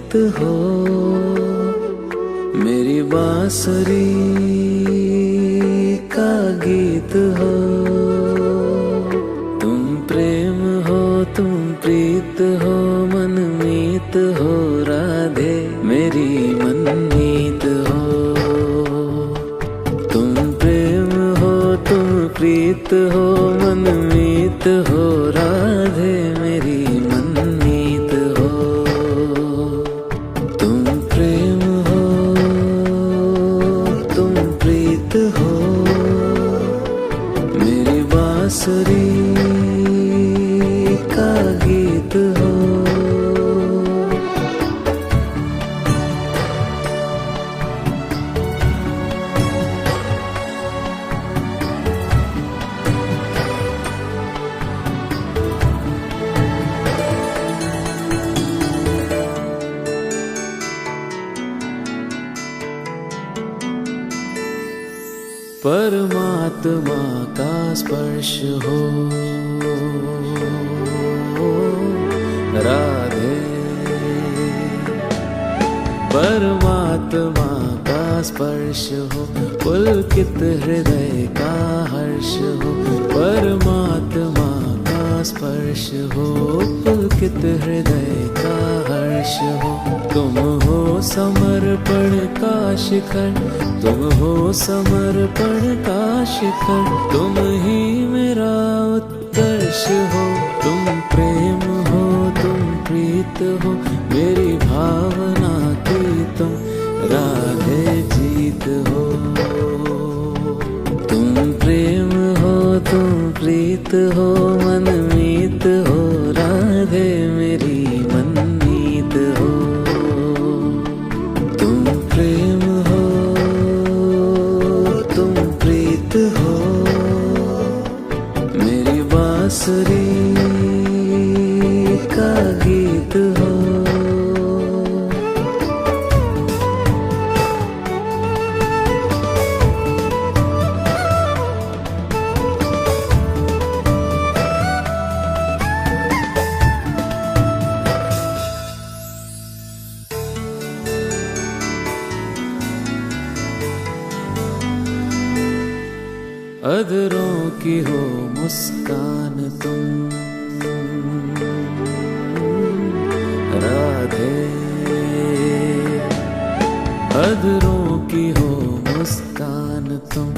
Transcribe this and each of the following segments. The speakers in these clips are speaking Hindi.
गीत हो, मेरी बांसुरी का गीत हो। तुम प्रेम हो, तुम प्रीत हो, मनमीत हो राधे मेरी मनमीत हो। तुम प्रेम हो, तुम प्रीत हो, मनमीत हो राधे मेरी मनमीत हो। तुम प्रेम हो, तुम प्रीत हो, मेरी बांसुरी का गीत हो। परमात्मा का स्पर्श हो राधे, परमात्मा का स्पर्श हो, पुलकित हृदय का हर्ष हो। परमात्मा का स्पर्श हो, पुलकित हृदय का हर्ष हो। तुम हो समर्पण का शिखर, तुम हो समर्पण का शिखर, तुम ही मेरा उत्कर्ष हो। तुम प्रेम हो, तुम प्रीत हो, मेरी भावना की तुम राधे जीत हो। तुम प्रेम हो, तुम प्रीत हो, मनमीत हो राधे मेरी मनमीत हो। तुम प्रेम हो, तुम प्रीत हो, मेरी बांसुरी का गीत हो। अधरों की हो मुस्कान तुम राधे, अधरों की हो मुस्कान तुम,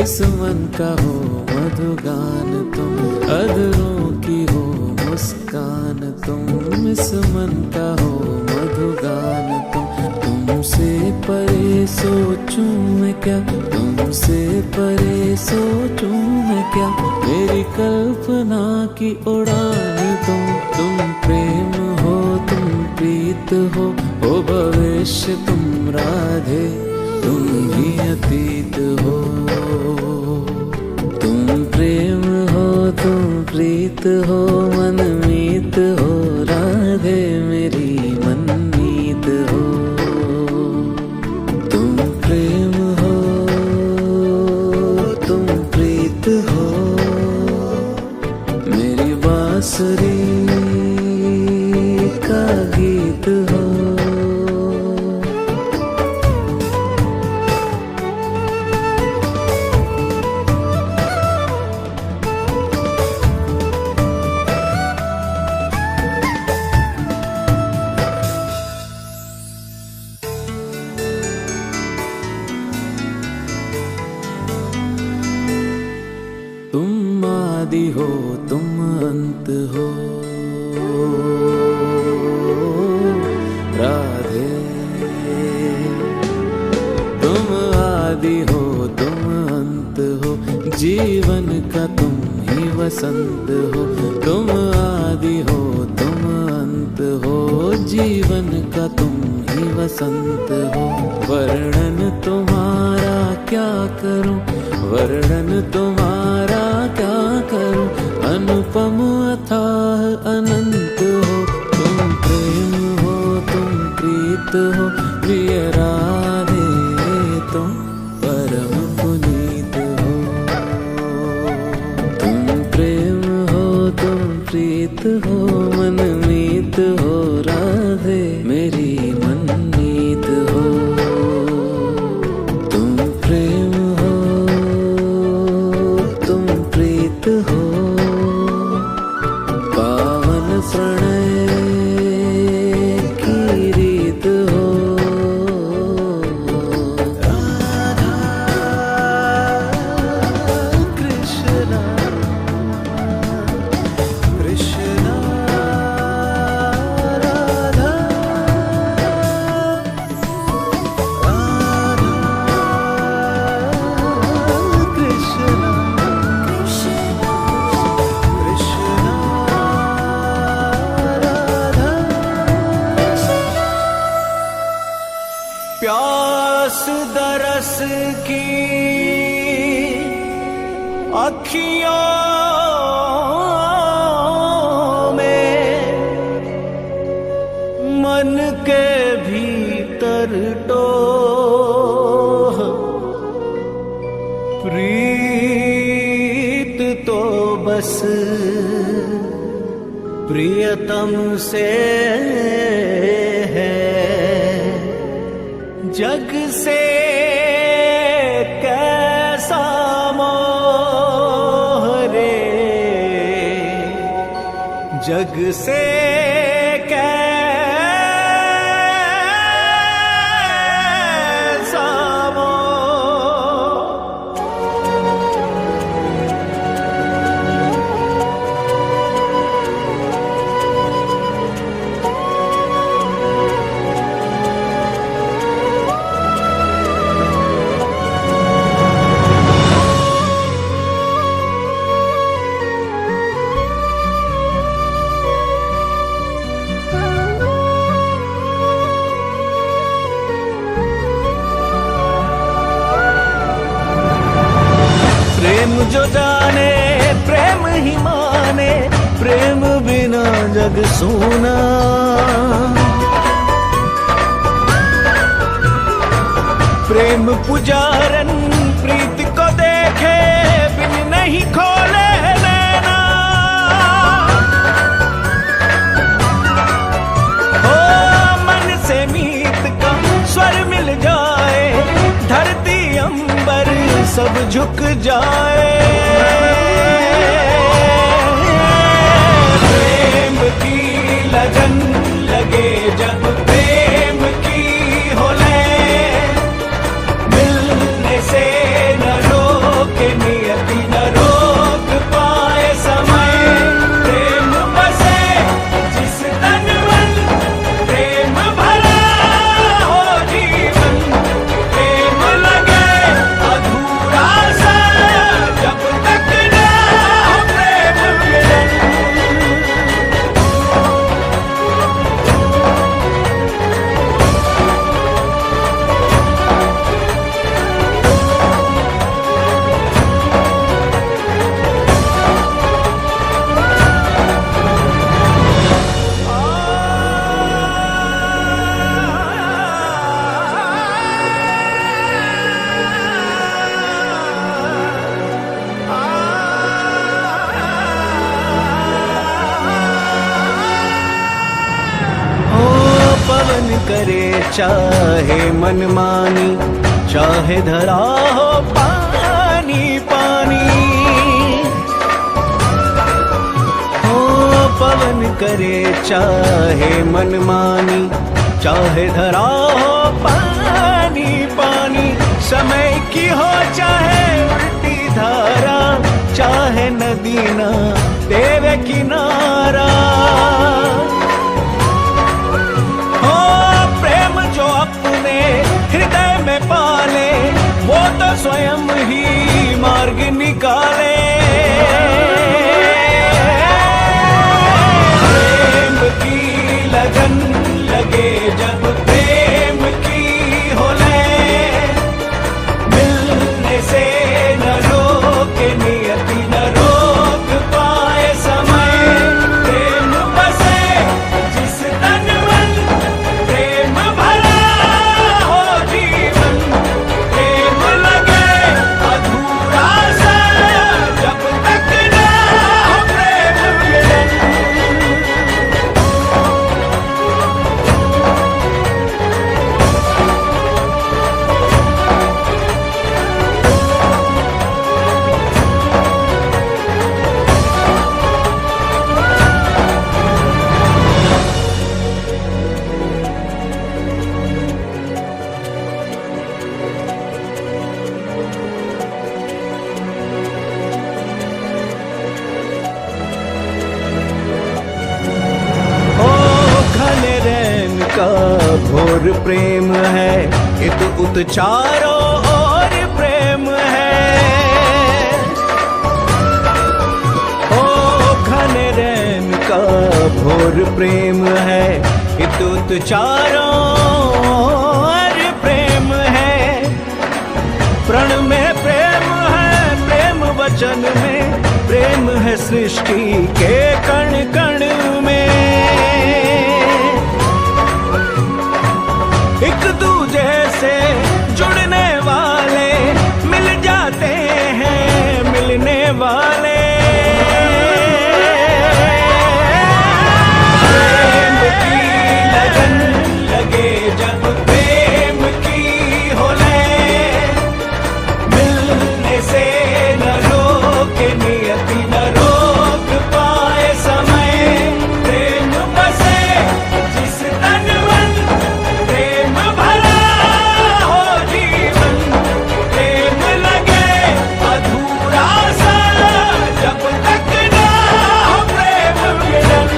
इस मन का हो मधुगान तुम। अधरों की हो मुस्कान तुम, इस मन का हो मधुगान तुम। तुमसे परे सोचूं मैं क्या, तुमसे परे सोचूं मैं क्या, मेरी कल्पना की उड़ान तुम। तुम प्रेम हो, तुम प्रीत हो भविष्य तुम राधे, तुम ही अतीत हो। तुम प्रेम हो, तुम प्रीत हो, मनमीत हो राधे मेरी मनमीत हो। तुम प्रेम हो, तुम प्रीत हो, मेरी बांसुरी का गीत हो। तुम आदि हो, तुम अंत हो राधे। तुम आदि हो, तुम अंत हो, जीवन का तुम ही वसंत हो। तुम आदि हो, तुम अंत हो, जीवन का तुम ही वसंत हो। वर्णन तुम्हारा क्या करूं, वर्णन तुम्हारा क्या करूं, अनुपम अथाह अनंत हो। तुम प्रेम हो, तुम प्रीत हो, प्रिय राधे तुम परम पुनीत हो। तुम प्रेम हो, तुम प्रीत हो, मनमीत हो राधे मेरी की अखियों में मन के भीतर टोह प्रीत तो बस प्रियतम से है, जग से कैसा मोह रे, जग से कैसा मोह। प्रेम जो जाने प्रेम ही माने, प्रेम बिना जग सूना। प्रेम पुजारन प्रीत को देखे बिन नहीं खोले नैना। हो मन से मीत का स्वर मिल जाए, धरती अंबर सब झुक जाए। प्रेम की लगन लगे जब प्रेम की हो ले, मिलने से न रोके नियति न रोक पाए समय। प्रेम बसे जिस तन मन, प्रेम भरा हो जीवन। प्रेम लगे अधूरा सा जब तक ना हो प्रेम मिलन। पवन करे चाहे मनमानी, चाहे धरा हो पानी पानी। हो पवन करे चाहे मनमानी, चाहे धरा हो पानी पानी। समय की हो चाहे उल्टी धारा, चाहे नदी ना तेरे किनारा। हृदय में पाले वो तो स्वयं ही मार्ग निकाले। प्रेम की लगन लगे जब प्रेम की हो ले, मिलने से न रोके नियति न रोक पाए समय। प्रेम बसे जिस तन मन, प्रेम भरा जब तक ना हो प्रेम मिलन। घोर प्रेम है, इत उत चारों ओर प्रेम है। ओ घन रैन का घोर प्रेम है, इत उत चारों ओर प्रेम है। वचन में, प्रेम है सृष्टि के कण कण में। एक दूजे से जुड़ने वाले मिल जाते हैं, मिलने वाले। प्रेम की लगन लगे जब प्रेम की हो लय, मिलने से न रोके नियति न रोक पाए समय। प्रेम बसे जिस तन मन, प्रेम भरा हो जीवन, प्रेम लगे अधूरा सा जब तक ना हो प्रेम मिलन।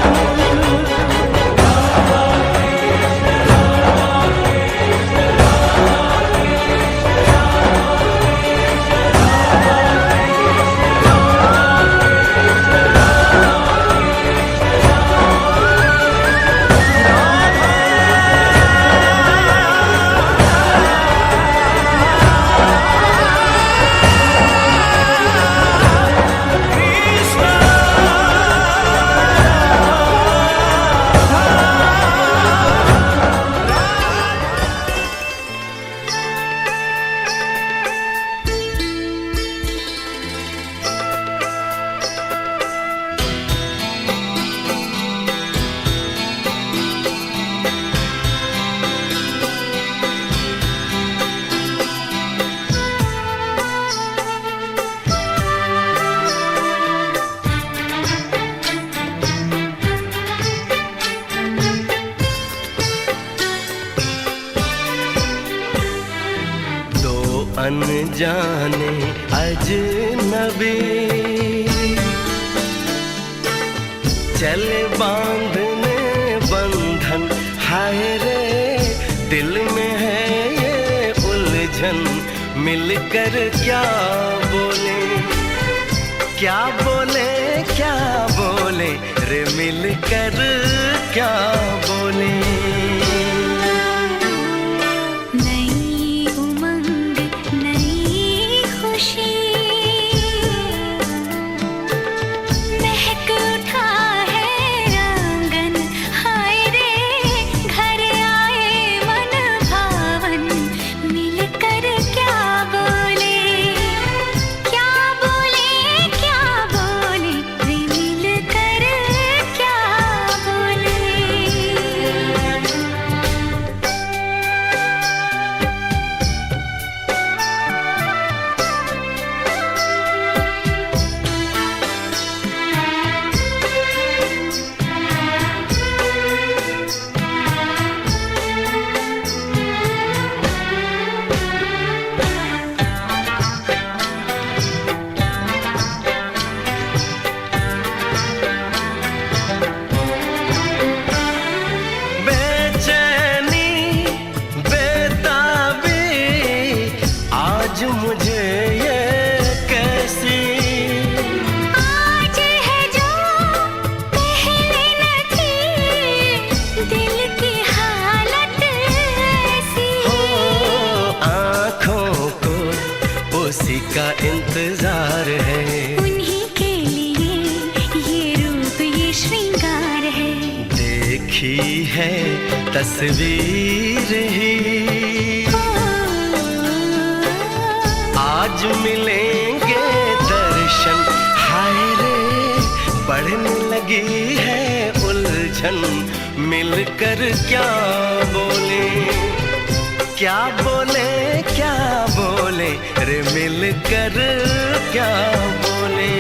अनजाने अजनबी चले बांधने बंधन, हाय रे दिल में है ये उलझन। मिलकर क्या बोले, क्या बोले, क्या बोले रे, मिलकर क्या बोले। मुझे ये कैसी आज है जो पहले न थी, दिल की हालत ऐसी हो। आँखों को उसी का इंतजार है, उन्हीं के लिए ये रूप ये श्रृंगार है। देखी है तस्वीर ही, आज मिलेंगे दर्शन, हाय रे बढ़ने लगी है उलझन। मिलकर क्या बोले, क्या बोले, क्या बोले रे, मिलकर क्या बोले।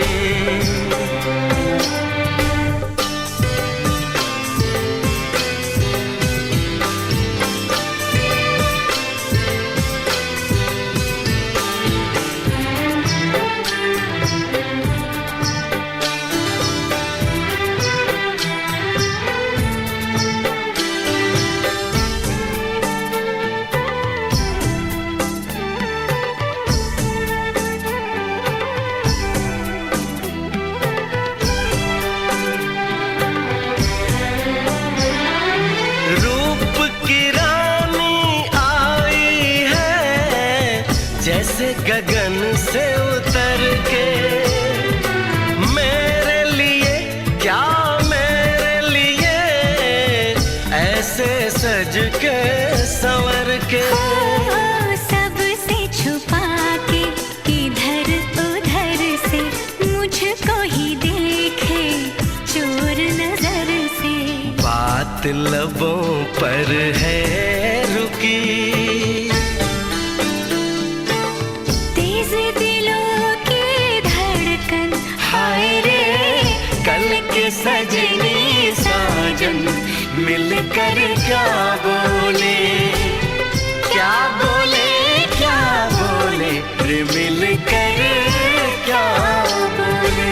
जैसे गगन से उतर के ऐसे सज के संवर के, सबसे छुपा के इधर उधर से मुझको ही देखे चोर नजर से। बात लबों पर है रुकी, तेज दिलों की धड़कन, हाय रे कल के सजनी साजन मिलकर क्या बोले, क्या बोले, क्या बोले रे मिलकर क्या बोले।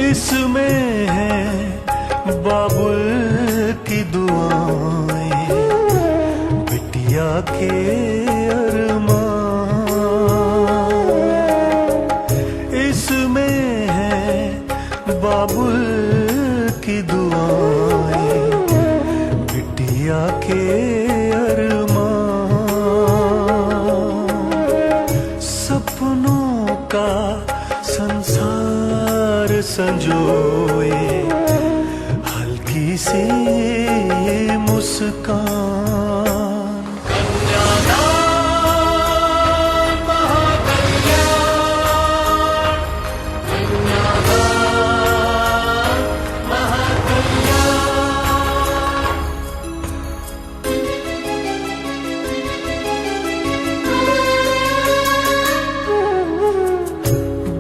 इसमें है बाबुल की दुआएं, बिटिया के अरमान। इसमें है बाबुल की दुआएं, बिटिया के अरमान। सपनों का संसार संजोए हल्की सी मुस्कान। कन्यादान महाकल्याण, कन्यादान महाकल्याण।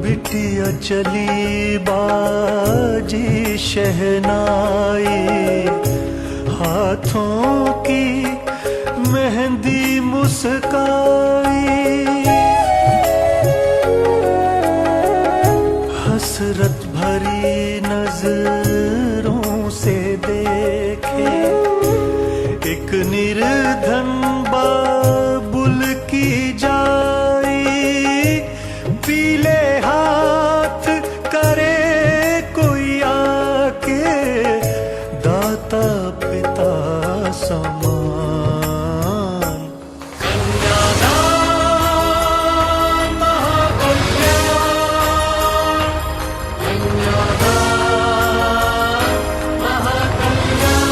बिटिया चली बाजी शहनाई, हाथों की मेहंदी मुस्काई। हसरत भरी नजरों से देखे एक निर्धन बाबुल की जाई। पीले हाथ करे कोई आके, दाता पिता समान। कन्यादान महाकल्याण, कन्यादान महाकल्याण।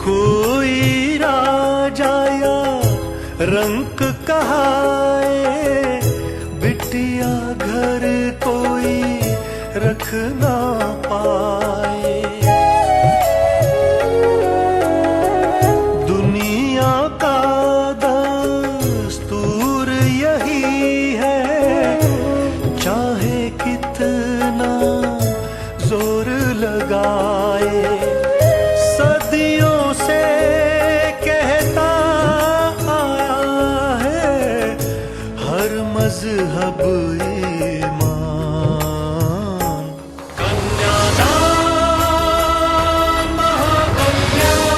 कोई राजा या रंक कहाए, बिटिया घर कोई रख ना पाए। दुनिया का दस्तूर यही है, चाहे कितना जोर लगाए। सदियों से कहता आया है हर मजहब ईमान। कन्यादान महाकल्याण।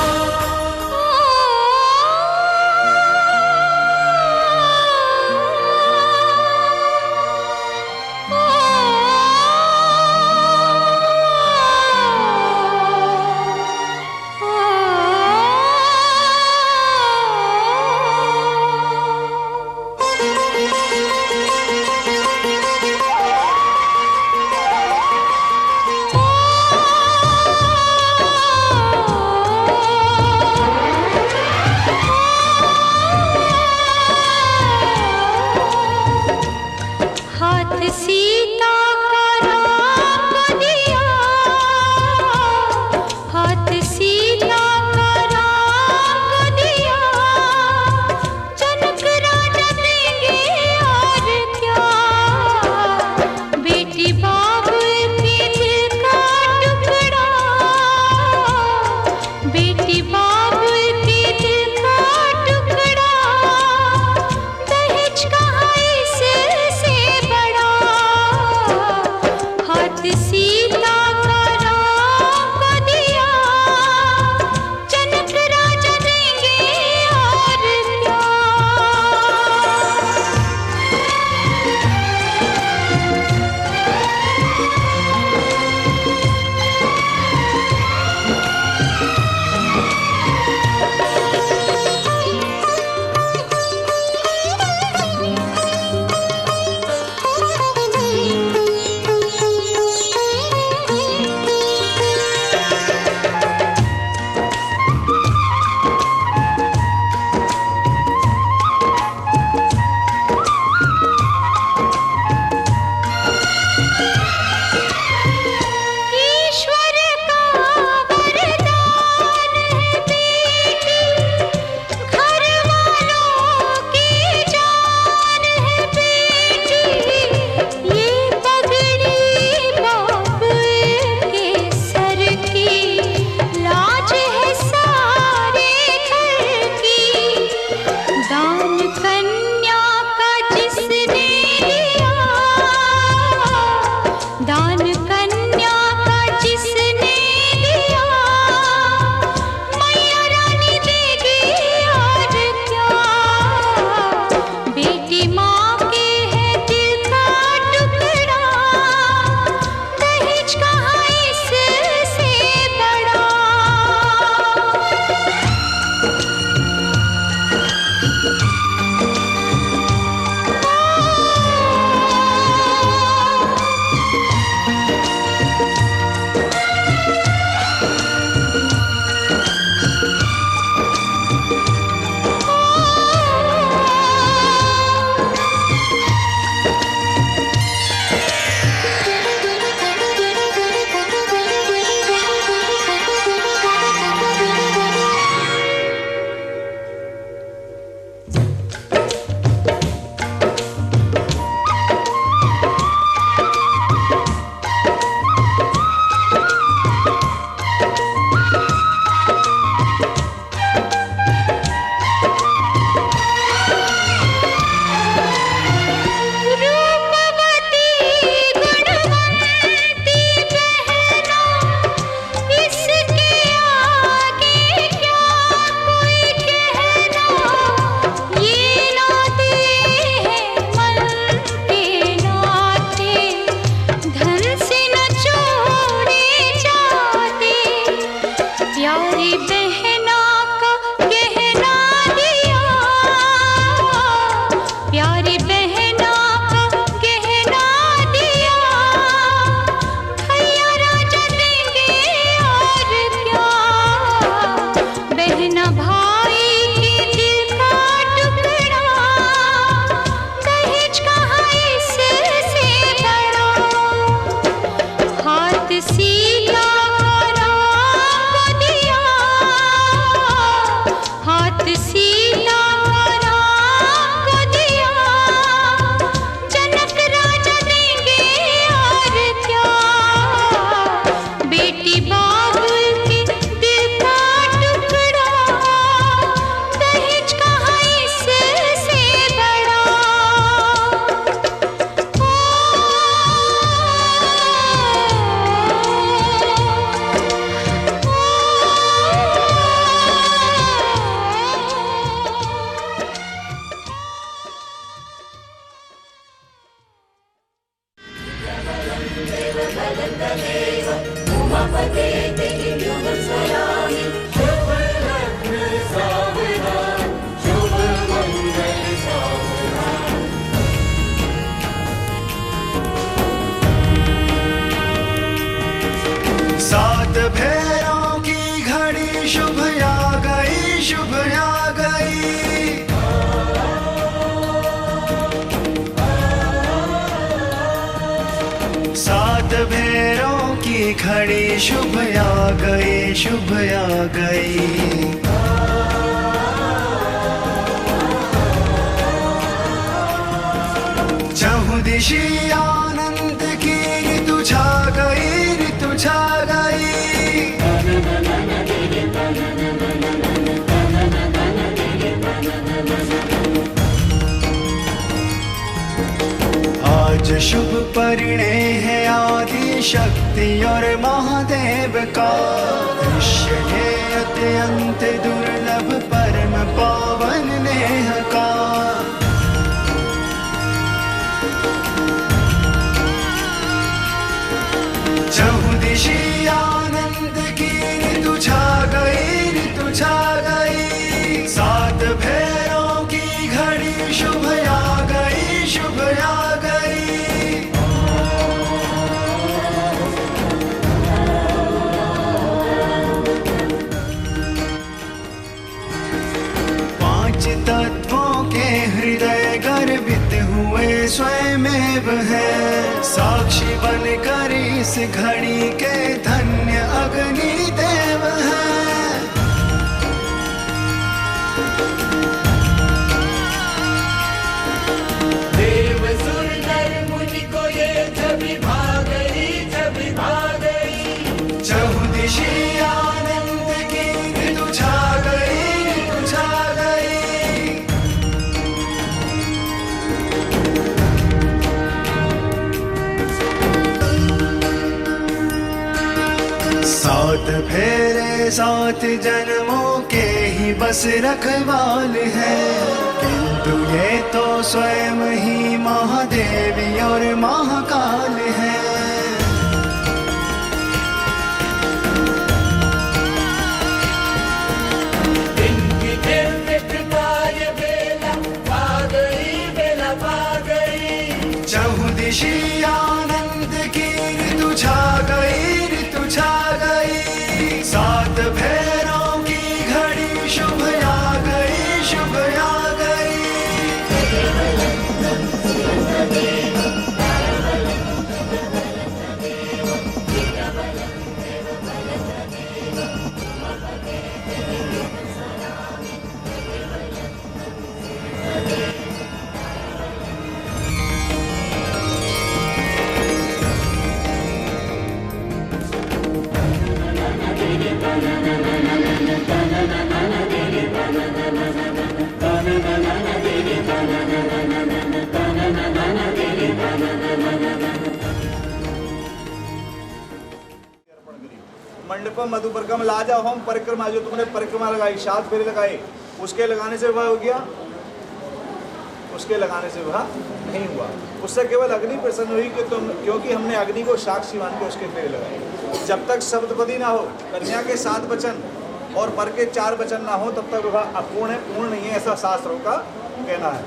सात फेरों की घड़ी शुभ आ गई, शुभ आ गई। सात फेरों की घड़ी शुभ आ गई, शुभ आ गई। चहुं दिशि आनंद की ऋतु छा गई, ऋतु छा गई। आज शुभ परिणय है आदि शक्ति और महादेव का। दृश्य है अत्यंत दुर्लभ परम पावन नेह का। स्वयमेव है, साक्षी बनकर इस घड़ी के धन्य अग्निदेव है। देव सुर नर मुनि को ये छवि भा गई, छवि भा गई। चहुदिशि आनंद की ऋतु छा गई, ऋतु छा गई। सात फेरे सात जन्मों के ही बस रखवाल है, किंतु ये तो स्वयं ही महादेवी और महाकाल है। इनकी दिव्य कृपा ये बेला पा गई, बेला पा गई। चहुदिशि आनंद की ऋतु छा गई, ऋतु छा गई। सात फेरों की घड़ी शुभ आ गई, शुभ आ गई। मंडपम मधुपर्कम लाजा होम परिक्रमा, जो तुमने परिक्रमा लगाई, 7 फेरे लगाए, उसके लगाने से विवाह हो गया? उसके लगाने से विवाह नहीं हुआ। उससे केवल अग्नि प्रसन्न हुई कि क्योंकि हमने अग्नि को साक्षी मान के उसके फेरे लगाए। जब तक सप्तपदी ना हो, कन्या के 7 वचन और वर के 4 वचन ना हो, तब तक विवाह अपूर्ण है, पूर्ण नहीं है, ऐसा शास्त्रों का कहना है।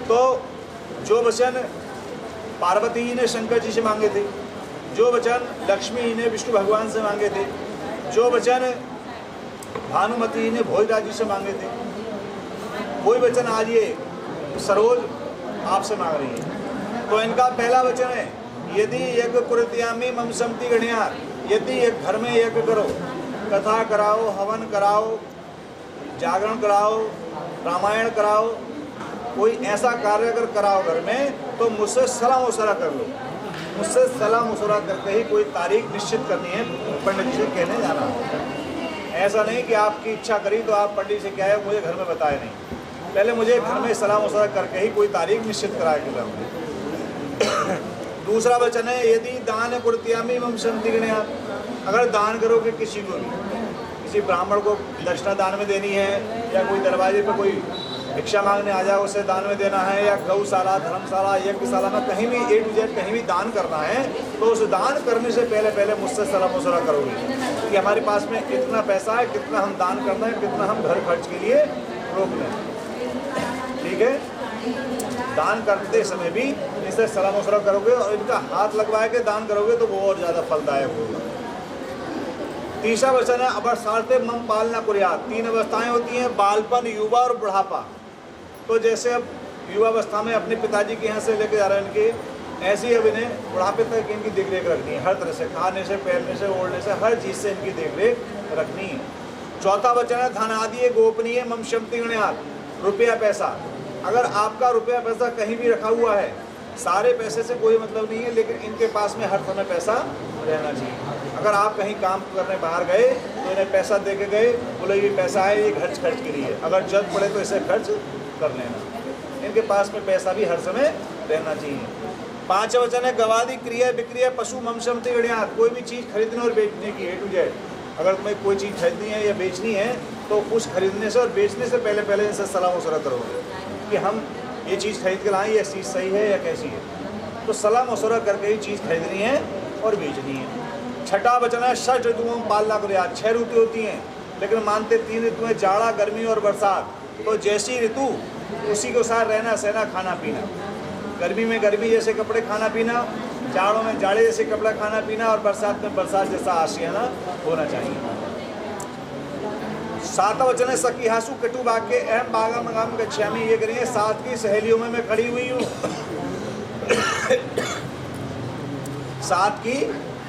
तो जो वचन पार्वती जी ने शंकर जी से मांगे थे, जो वचन लक्ष्मी जी ने विष्णु भगवान से मांगे थे, जो वचन भानुमती जी ने भोजराज जी से मांगे थे, वही वचन आज ये सरोज आपसे मांग रही है। तो इनका पहला वचन है, यदि यज्ञ कुरुत्यामि मम सम्ति गणिया, यदि एक घर में यज्ञ करो, कथा कराओ, हवन कराओ, जागरण कराओ, रामायण कराओ, कोई ऐसा कार्य अगर कराओ घर में, तो मुझसे सलाह मशवरा कर लो। मुझसे सलाह मशवरा करके ही कोई तारीख निश्चित करनी है, पंडित जी से कहने जाना है। ऐसा नहीं कि आपकी इच्छा करी तो आप पंडित से क्या है मुझे घर में बताए नहीं, पहले मुझे घर में सलाह मशवरा करके ही कोई तारीख निश्चित कराए के घर। दूसरा वचन है, यदि दान कुर्त्यामी मम सम्ति गणिया, अगर दान करोगे किसी को भी, किसी ब्राह्मण को दक्षिणा दान में देनी है, या कोई दरवाजे पर कोई भिक्षा मांगने आ जाए उसे दान में देना है, या गौशाला, धर्मशाला, यज्ञशाला में कहीं भी A to Z कहीं भी दान करना है, तो उस दान करने से पहले मुझसे सलाह मशवरा करोगे कि हमारे पास में कितना पैसा है, कितना हम दान करना है, कितना हम घर खर्च के लिए रोक लें। ठीक है, दान करते समय भी इनसे सलाह मशवरा करोगे और इनका हाथ लगवा के दान करोगे तो वो और ज़्यादा फलदायक होगा। तीसरा वचन है, अवसार्थे मम पालना कुर्यात्। 3 अवस्थाएं होती हैं, बालपन, युवा और बुढ़ापा। तो जैसे अब युवावस्था में अपने पिताजी के यहाँ से लेके जा रहे हैं इनके, ऐसे ही अब इन्हें बुढ़ापे तक इनकी देख रेख रखनी है, हर तरह से, खाने से, पहनने से, ओढ़ने से, हर चीज़ से इनकी देख रेख रखनी है। चौथा वचन है, धन आदि गोपनीय मम सम्ति गणियात्। रुपया पैसा, अगर आपका रुपया पैसा कहीं भी रखा हुआ है, सारे पैसे से कोई मतलब नहीं है, लेकिन इनके पास में हर समय पैसा रहना चाहिए। अगर आप कहीं काम करने बाहर गए तो इन्हें पैसा दे के गए, बोले ये पैसा है, ये खर्च के लिए, अगर जरूरत पड़े तो इसे खर्च कर लेना। इनके पास में पैसा भी हर समय रहना चाहिए। 5 वचन है, गवादी क्रिया विक्रिया पशु मम सम्ति गणियात्। कोई भी चीज़ खरीदने और बेचने की A to Z, अगर तुम्हें कोई चीज़ खरीदनी है या बेचनी है तो उस खरीदने से और बेचने से पहले इनसे सलाह मशवरा करोगे कि हम ये चीज़ खरीद कर लाएँ, ये चीज़ सही है या कैसी है। तो सलाह मशवरा करके ही चीज़ खरीदनी है और बेचनी है। छठा वचन है, षट ऋतुओं पालना कुर्यात्। 6 ऋतु होती हैं, लेकिन मानते 3 ऋतु हैं, जाड़ा, गर्मी और बरसात। तो जैसी ऋतु उसी के साथ रहना सहना, खाना पीना। गर्मी में गर्मी जैसे कपड़े खाना पीना, जाड़ों में जाड़े जैसे कपड़ा खाना पीना, और बरसात में बरसात जैसा आशियाना होना चाहिए। 7वां वचन है, सखीहासु कटु वाक्य अहम बागम गच्छामि। ये करिए, 7 की सहेलियों में मैं खड़ी हुई हूँ, साथ की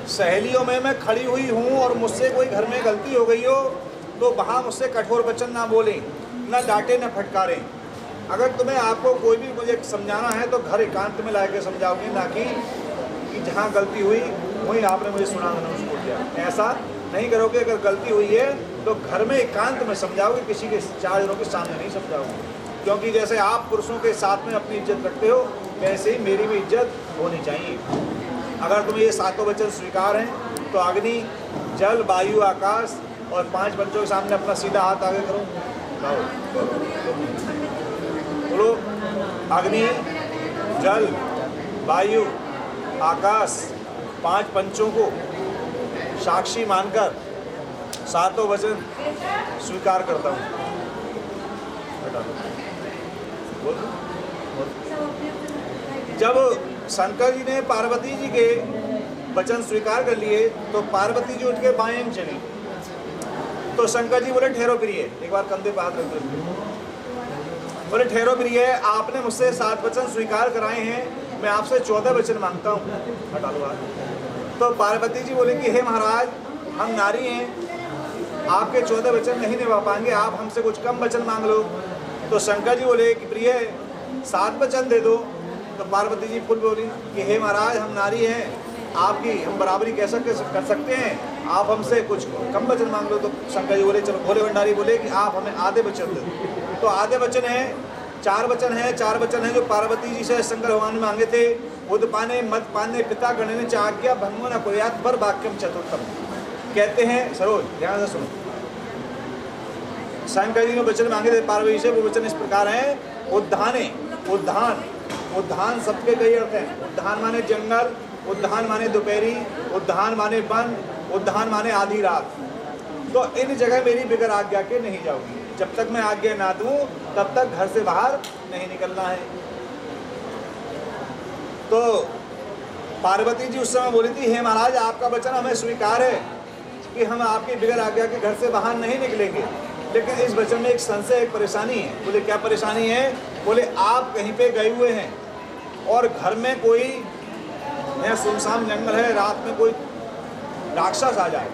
सहेलियों में मैं खड़ी हुई हूँ और मुझसे कोई घर में गलती हो गई हो तो वहाँ मुझसे कठोर वचन ना बोलें, ना डांटे, ना फटकारें। अगर तुम्हें आपको कोई भी मुझे समझाना है तो घर एकांत में ला के समझाओगे, ना कि जहाँ गलती हुई वहीं आपने मुझे सुना मैंने उसको दिया। ऐसा नहीं करोगे। अगर गलती हुई है तो घर में एकांत में समझाओगे, किसी के चार जनों के सामने नहीं समझाओगे। क्योंकि जैसे आप पुरुषों के साथ में अपनी इज्जत रखते हो वैसे ही मेरी भी इज्जत होनी चाहिए। अगर तुम्हें ये सातों वचन स्वीकार हैं तो अग्नि, जल, वायु, आकाश और 5 पंचों के सामने अपना सीधा हाथ आगे करो। बोलो अग्नि, जल, वायु, आकाश, 5 पंचों को साक्षी मानकर सातों वचन स्वीकार करता हूँ। जब शंकर जी ने पार्वती जी के वचन स्वीकार कर लिए तो पार्वती जी उठ के बाएं में चली। तो शंकर जी बोले ठहरो प्रिय, एक बार कंधे पे हाथ रख दो। बोले ठहरो प्रिय, आपने मुझसे 7 वचन स्वीकार कराए हैं, मैं आपसे 14 वचन मांगता हूँ, हटा लो हाथ। तो पार्वती जी बोले कि हे महाराज, हम नारी हैं, आपके 14 वचन नहीं निभा पाएंगे, आप हमसे कुछ कम वचन मांग लो। तो शंकर जी बोले कि प्रिय 7 वचन दे दो। तो पार्वती जी फुल बोली कि हे महाराज, हम नारी हैं, आपकी हम बराबरी कैसे कर सकते हैं, आप हमसे कुछ कम वचन मांग लो। तो शंकर जी बोले चलो, भोले भंडारी बोले कि आप हमें आधे वचन दो। तो आधे वचन है 4 वचन है, 4 वचन है जो पार्वती जी से शंकर भगवान ने मांगे थे। उद पाने, मत पाने, पिता गणने च आज्ञा, भंगो न कुर्यात् पर वाक्यम चतुर्थम। कहते हैं सरोज ध्यान से सुनो, शंकर जी ने वचन मांगे थे पार्वती से, वो वचन इस प्रकार हैं। उद्धाने, उद्धान, उद्धान सबके कई अर्थ हैं। उद्धान माने जंगल, उद्धान माने दोपहरी, उद्धान माने वन, उद्धान माने आधी रात। तो इन जगह मेरी बिगर आज्ञा के नहीं जाओगी। जब तक मैं आज्ञा ना दूं तब तक घर से बाहर नहीं निकलना है। तो पार्वती जी उस समय बोली थी, हे महाराज, आपका वचन हमें स्वीकार है कि हम आपकी बिगर आज्ञा के घर से बाहर नहीं निकलेंगे, लेकिन इस वचन में एक संशय, एक परेशानी है। बोले क्या परेशानी है? बोले आप कहीं पे गए हुए हैं और घर में कोई यहाँ सुनसान जंगल है, रात में कोई राक्षस आ जाए,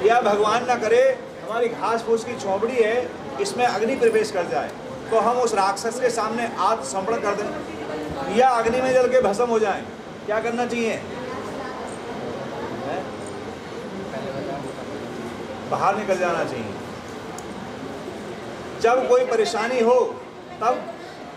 या भगवान ना करे हमारी घास फूस की झोंपड़ी है, इसमें अग्नि प्रवेश कर जाए, तो हम उस राक्षस के सामने आत्मसमर्पण कर दें या अग्नि में जल के भस्म हो जाएं, क्या करना चाहिए? बाहर निकल जाना चाहिए। जब कोई परेशानी हो तब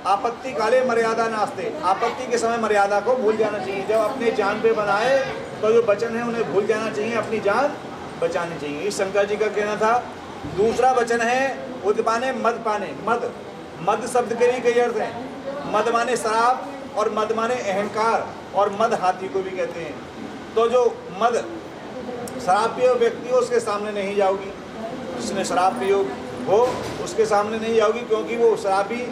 आपत्ति काले मर्यादा नास्ते, आपत्ति के समय मर्यादा को भूल जाना चाहिए। जब अपने जान पे बनाए तो जो वचन है उन्हें भूल जाना चाहिए, अपनी जान बचानी चाहिए। इस शंकर जी का कहना था। दूसरा वचन है उद्पाने, मद पाने। मद, मद शब्द के भी कई अर्थ हैं। मद माने शराब और मद माने अहंकार, और मद हाथी को भी कहते हैं। तो जो मद शराब पिए व्यक्ति हो उसके सामने नहीं जाओगी, जिसने शराब पियो हो उसके सामने नहीं जाओगी, क्योंकि वो शराबी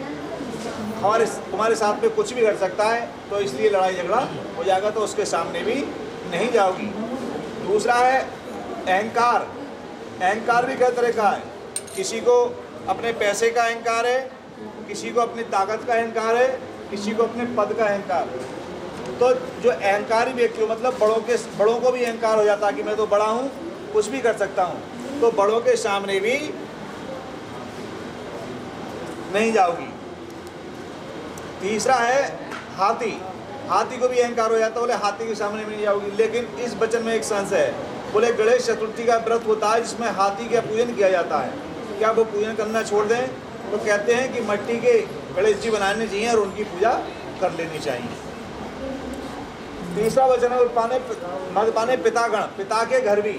तुम्हारे साथ में कुछ भी कर सकता है, तो इसलिए लड़ाई झगड़ा हो जाएगा, तो उसके सामने भी नहीं जाओगी। दूसरा है अहंकार। अहंकार भी कई तरह का है। किसी को अपने पैसे का अहंकार है, किसी को अपनी ताकत का अहंकार है, किसी को अपने पद का अहंकार है। तो जो अहंकारी व्यक्ति हो, मतलब बड़ों को भी अहंकार हो जाता है कि मैं तो बड़ा हूँ, कुछ भी कर सकता हूँ, तो बड़ों के सामने भी नहीं जाओगी। तीसरा है हाथी। हाथी को भी अहंकार हो जाता है, बोले हाथी के सामने भी नहीं जाओगी। लेकिन इस वचन में एक संशय है। बोले गणेश चतुर्थी का व्रत होता है जिसमें हाथी का पूजन किया जाता है, क्या वो पूजन करना छोड़ दें? तो कहते हैं कि मिट्टी के गणेश जी बनाने चाहिए और उनकी पूजा कर लेनी चाहिए। तीसरा वचन है मद पाने पितागण। पिता के घर भी,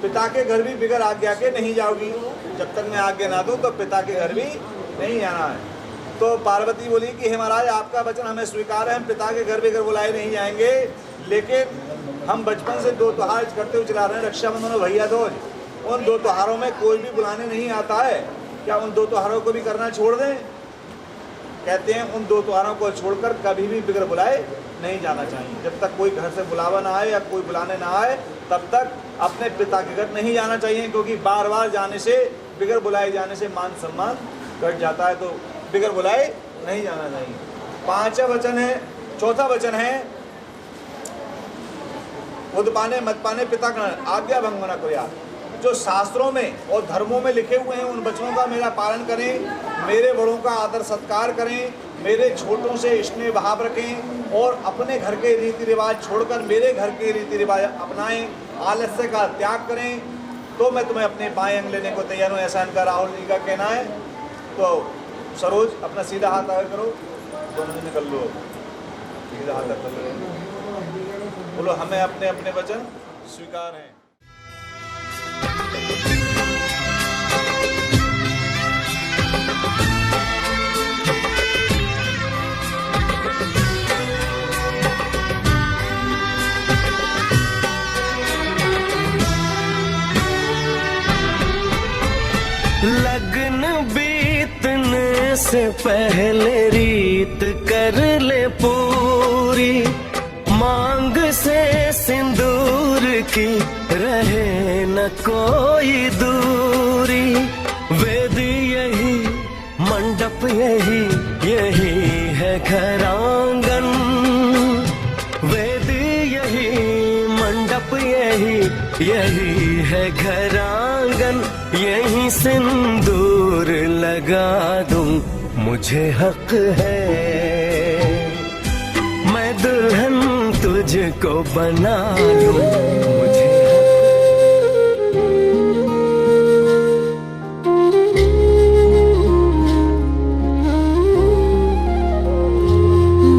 पिता के घर भी बिगर आज्ञा के नहीं जाओगी। जब तक मैं आज्ञा ना दूं तो पिता के घर भी नहीं जाना है। तो पार्वती बोली कि हे महाराज, आपका वचन हमें स्वीकार है, हम पिता के घर बिगर बुलाए नहीं जाएंगे, लेकिन हम बचपन से 2 त्योहार करते हुए चला रहे हैं, रक्षाबंधन और भैया दूज। उन 2 त्योहारों में कोई भी बुलाने नहीं आता है, क्या उन 2 त्योहारों को भी करना छोड़ दें? कहते हैं उन 2 त्योहारों को छोड़कर कभी भी बिगर बुलाए नहीं जाना चाहिए। जब तक कोई घर से बुलावा ना आए या कोई बुलाने ना आए तब तक अपने पिता के घर नहीं जाना चाहिए, क्योंकि बार बार जाने से, बिगर बुलाए जाने से मान सम्मान घट जाता है, तो बिगर बुलाए नहीं जाना चाहिए। 5वां वचन है, 4था वचन है खुद पाने मत पाने पिता का आज्ञा भंग न करो। जो शास्त्रों में और धर्मों में लिखे हुए हैं उन वचनों का मेरा पालन करें, मेरे बड़ों का आदर सत्कार करें, मेरे छोटों से स्नेह भाव रखें और अपने घर के रीति रिवाज छोड़कर मेरे घर के रीति रिवाज अपनाएं, आलस्य का त्याग करें, तो मैं तुम्हें अपने बाएं अंग लेने को तैयार हूँ। ऐसा इनका राहुल जी का कहना है। तो सरोज अपना सीधा हाथ आगे करो, दोनों निकल लो, सीधा हाथ कर लो, बोलो हमें अपने अपने वचन स्वीकार हैं। लगन बीतने से पहले रीत कर ले पूरी, मांग से सिंदूर की रहे न कोई दूरी। वेद यही मंडप यही यही है घर आंगन, वेद यही मंडप यही यही है घर आंगन, यही सिंदूर लगा दूं मुझे हक है, मैं दुल्हन तुझको बना लूं मुझे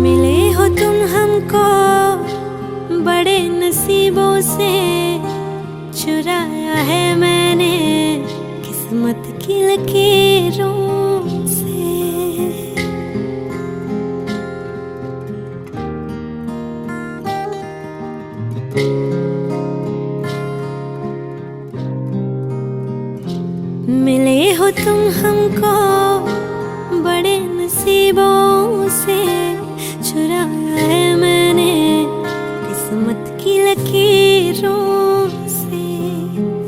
मिले हो तुम हमको बड़े नसीबों से, चुराया है मैंने किस्मत की लकीरों से। मिले हो तुम हमको बड़े नसीबों से, चुराया है मैंने किस्मत की लकीरों से।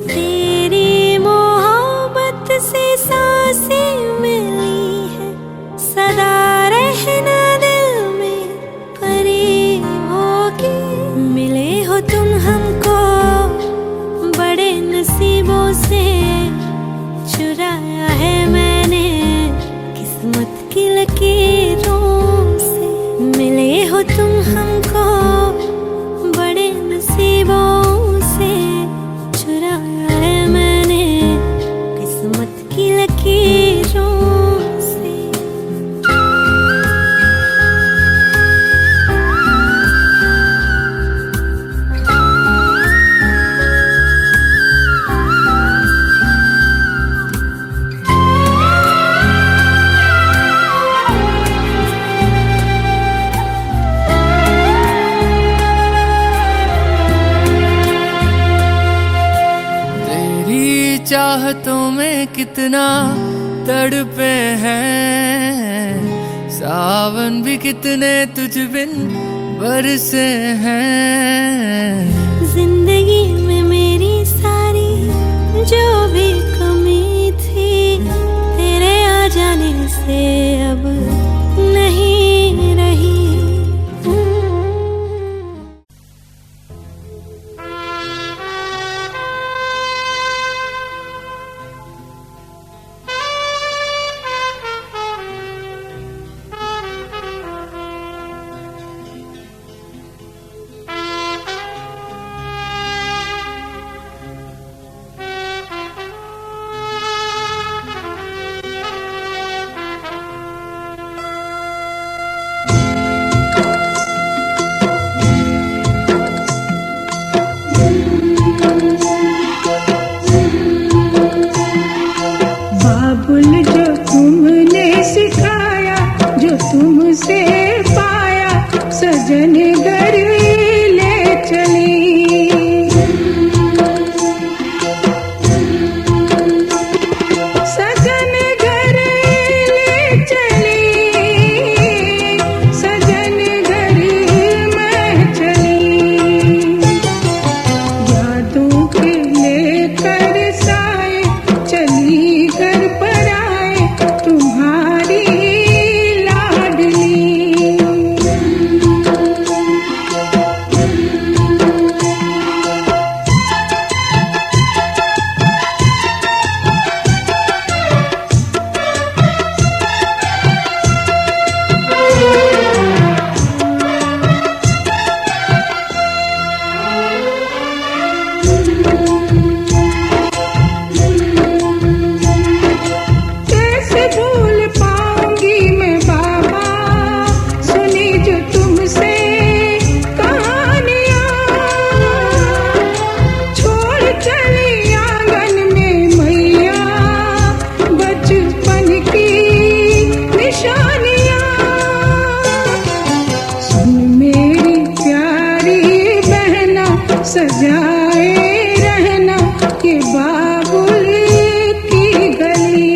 तेरी मोहब्बत से सांसें मिली है, सदा रहना दिल में करीब होगी। मिले हो तुम हमको बड़े नसीबों से, चुराया है मैंने किस्मत की लकीरों से। मिले हो तुम हमको बड़े नसीबों से, चुराया है मैंने किस्मत की लकीरों से। चाहतों में कितना तड़पे हैं, सावन भी कितने तुझ बिन बरसे हैं। जिंदगी में मेरी सारी जो भी कमी थी, तेरे आ जाने से अब नहीं रही। बाबुल जो तुमने सिखाया, जो तुमसे पाया, सजन घर ले चली। सजन घर ले चली, सजन घर मैं चली। यादों के लेकर साए चली घर पर आए, तुम्हारी लाडली। सजाए रहना ये बाबुल की गली।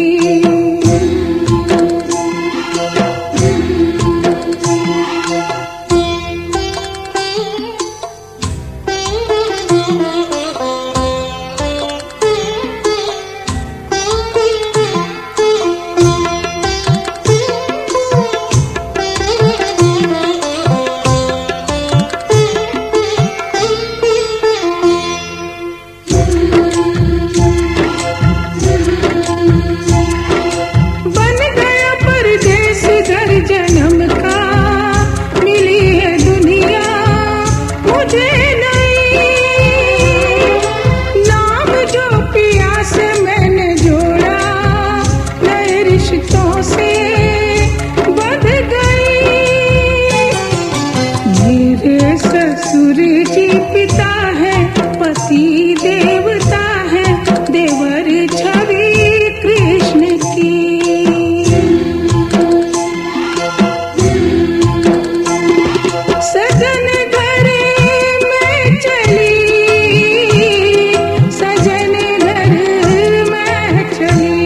बन गया परदेस घर जन्म का, मिली है दुनिया मुझे नई। नाम जो पिया से मैंने जोड़ा, नए रिश्तों से बंध गई। मेरे ससुर जी पिता है, पति देवता है, देवर छवि कृष्ण की। सजन घर में चली, सजन घर में चली।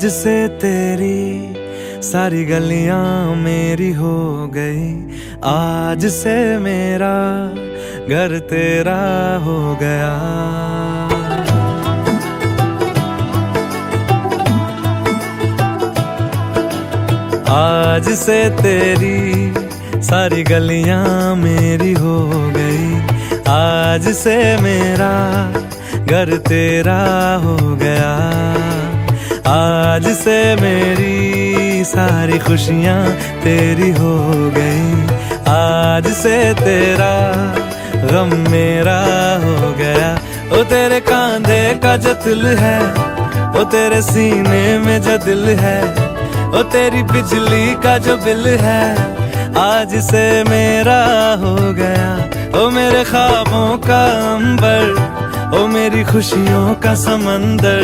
आज से तेरी सारी गलियां मेरी हो गई, आज से मेरा घर तेरा हो गया। आज से तेरी सारी गलियां मेरी हो गई, आज से मेरा घर तेरा हो गया। आज से मेरी सारी खुशियां तेरी हो गई, आज से तेरा गम मेरा हो गया। ओ तेरे कांधे का जो दिल है, ओ तेरे सीने में जो दिल है, ओ तेरी बिजली का जो बिल है, आज से मेरा हो गया। ओ मेरे ख्वाबों का अंबर, ओ मेरी खुशियों का समंदर,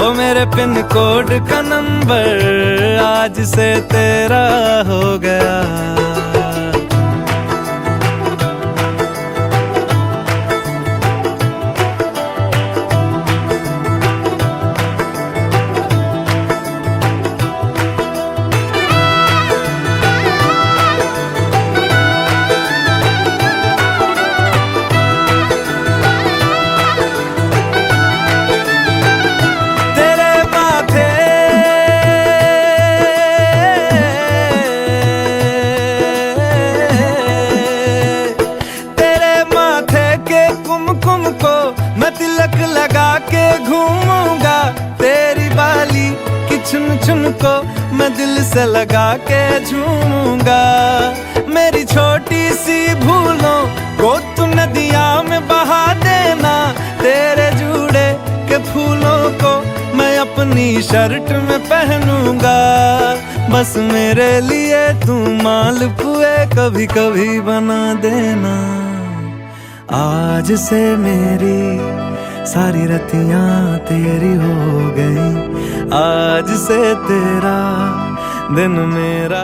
ओ मेरे पिन कोड का नंबर, आज से तेरा हो गया। कुमकुम को मैं तिलक लगा के घूमूंगा, तेरी बाली की चुन चुन को मैं दिल से लगा के झूमूंगा। मेरी छोटी सी भूलों को तू नदिया में बहा देना, तेरे जूड़े के फूलों को मैं अपनी शर्ट में पहनूंगा। बस मेरे लिए तू मालपुए कभी कभी बना देना। आज से मेरी सारी रतियां तेरी हो गई, आज से तेरा दिन मेरा